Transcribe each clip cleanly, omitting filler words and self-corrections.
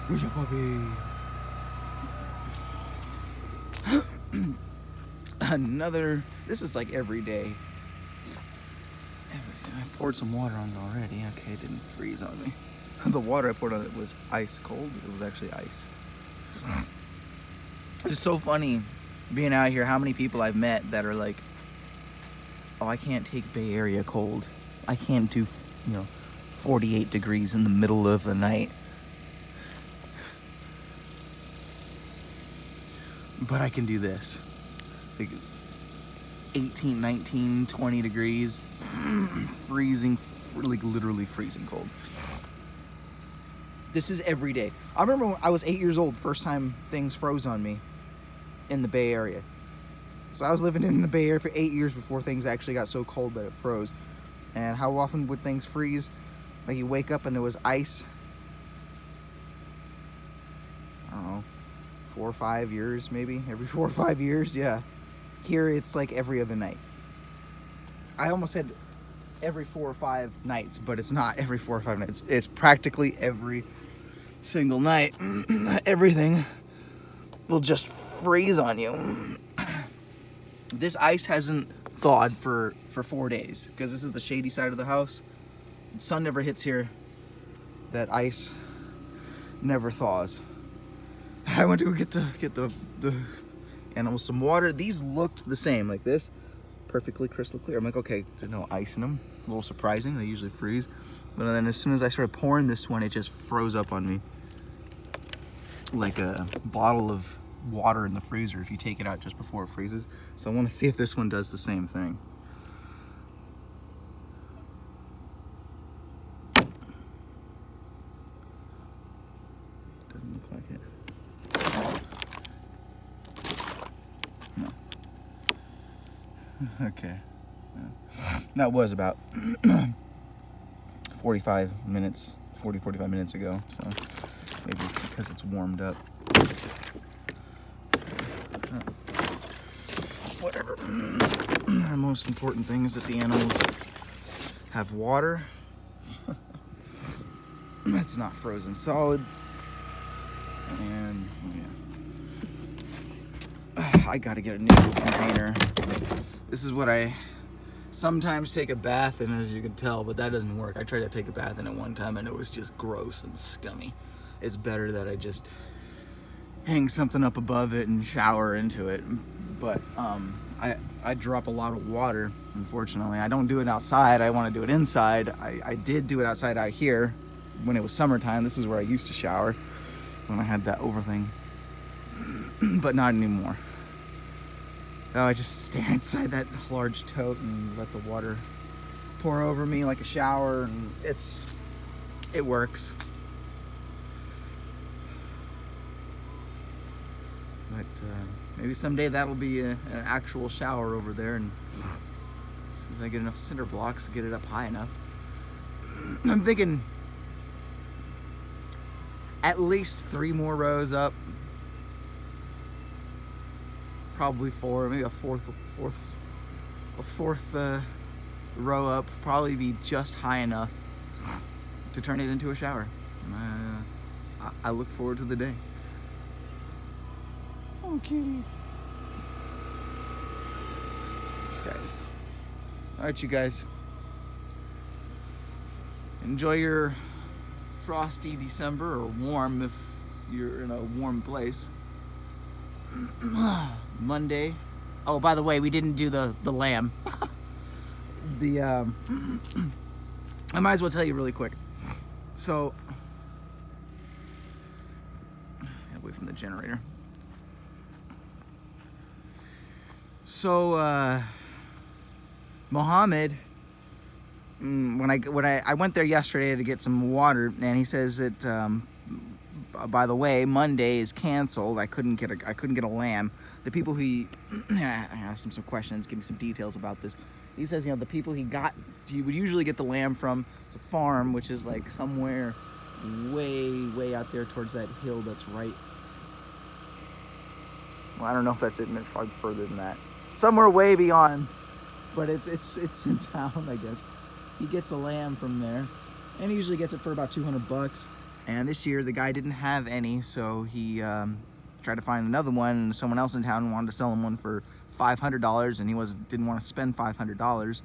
Where's your puppy? This is like every day. I poured some water on it already. Okay, it didn't freeze on me. The water I poured on it was ice cold. It was actually ice. It's so funny being out here, how many people I've met that are like, oh, I can't take Bay Area cold. I can't do, 48 degrees in the middle of the night. But I can do this. Like 18, 19, 20 degrees. Freezing, like literally freezing cold. This is every day. I remember when I was 8 years old, first time things froze on me in the Bay Area. So I was living in the Bay Area for 8 years before things actually got so cold that it froze. And how often would things freeze? Like you wake up and it was ice. I don't know, 4 or 5 years maybe? Every 4 or 5 years, yeah. Here it's like every other night. I almost said every 4 or 5 nights, but it's not every 4 or 5 nights. It's practically every single night. Everything will just freeze on you. This ice hasn't thawed for 4 days because this is the shady side of the house. The sun never hits here. That ice never thaws. I went to go get the animals some water. These looked the same, like this, perfectly crystal clear. I'm like, okay, there's no ice in them. A little surprising. They usually freeze. But then as soon as I started pouring this one, it just froze up on me. Like a bottle of water in the freezer if you take it out just before it freezes. So I want to see if this one does the same thing. Doesn't look like it. No. Okay. That was about 45 minutes ago, so maybe it's because it's warmed up. Whatever. The most important thing is that the animals have water. It's not frozen solid. And yeah. I gotta get a new container. This is what I sometimes take a bath in, as you can tell, but that doesn't work. I tried to take a bath in it one time and it was just gross and scummy. It's better that I just hang something up above it and shower into it. But I drop a lot of water, unfortunately. I don't do it outside. I want to do it inside. I did do it outside out here when it was summertime. This is where I used to shower when I had that over thing, but not anymore. Oh, I just stand inside that large tote and let the water pour over me like a shower, and it works. But maybe someday that'll be an actual shower over there, and as soon as I get enough cinder blocks to get it up high enough. I'm thinking at least 3 more rows up. Probably 4, maybe a fourth row up. Probably be just high enough to turn it into a shower. I look forward to the day. Oh, kitty. These guys. All right, you guys. Enjoy your frosty December, or warm if you're in a warm place. Monday. Oh, by the way, we didn't do the lamb. I might as well tell you really quick. So, away from the generator. So, Mohammed, when I went there yesterday to get some water, and he says that by the way, Monday is canceled. I couldn't get a lamb. The people I asked him some questions, give me some details about this. He says, the people he would usually get the lamb from, it's a farm, which is like somewhere way out there towards that hill that's right. Well, I don't know if that's it, and it's probably further than that. Somewhere way beyond, but it's in town, I guess. He gets a lamb from there, and he usually gets it for about $200. And this year the guy didn't have any, so he tried to find another one, and someone else in town wanted to sell him one for $500, and he didn't want to spend $500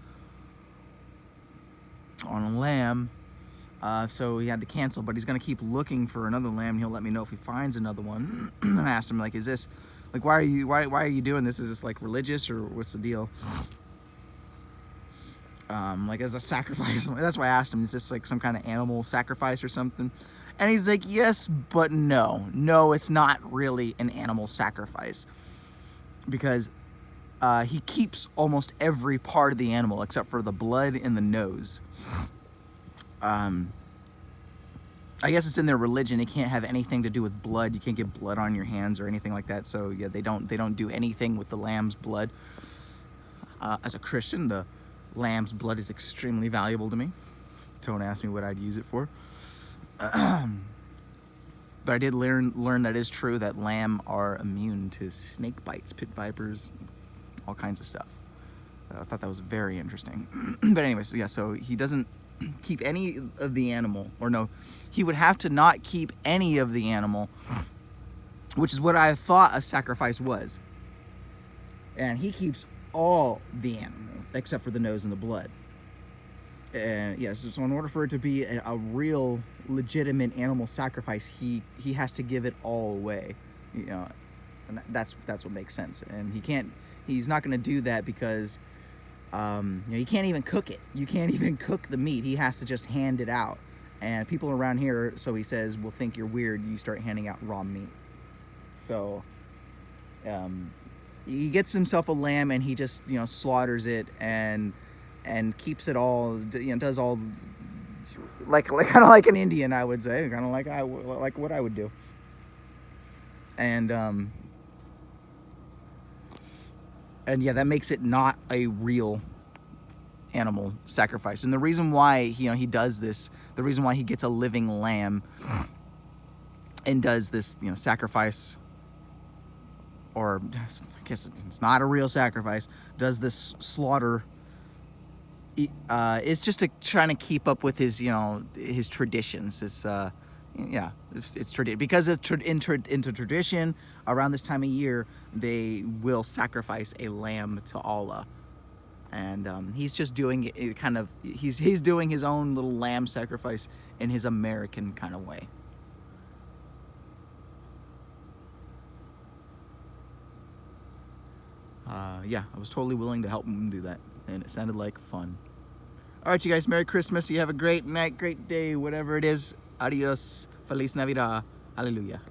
on a lamb. So he had to cancel, but he's gonna keep looking for another lamb. He'll let me know if he finds another one. And I asked him, like, is this, like, why are you doing this? Is this like religious, or what's the deal? Like, as a sacrifice. That's why I asked him, is this like some kind of animal sacrifice or something? And he's like, yes, but no. No, it's not really an animal sacrifice, because he keeps almost every part of the animal except for the blood and the nose. I guess it's in their religion. It can't have anything to do with blood. You can't get blood on your hands or anything like that. So yeah, they don't do anything with the lamb's blood. As a Christian, the lamb's blood is extremely valuable to me. Don't ask me what I'd use it for. But I did learn that is true, that lamb are immune to snake bites, pit vipers, all kinds of stuff. I thought that was very interesting. But anyways, yeah, so he doesn't keep any of the animal, or no, he would have to not keep any of the animal, which is what I thought a sacrifice was. And he keeps all the animal except for the nose and the blood. And yes, so in order for it to be a real legitimate animal sacrifice, he has to give it all away, you know, and that's what makes sense. And he's not going to do that because you know, you can't even cook it. You can't even cook the meat. He has to just hand it out. And people around here, so he says, will think you're weird. You start handing out raw meat. So he gets himself a lamb, and he just, you know, slaughters it and keeps it all, you know, does all like kind of like an Indian, I would say, kind of like what I would do. And yeah, that makes it not a real animal sacrifice. And the reason why, you know, he does this, the reason why he gets a living lamb and does this, you know, sacrifice, or I guess it's not a real sacrifice, does this slaughter, is just trying to keep up with his, you know, his traditions. His, yeah, it's tradition, because into tradition around this time of year they will sacrifice a lamb to Allah, and he's just doing it kind of, he's doing his own little lamb sacrifice in his American kind of way. Yeah, I was totally willing to help him do that, and it sounded like fun. All right, you guys, Merry Christmas. You have a great night, great day, whatever it is. Adios. Feliz Navidad. Hallelujah.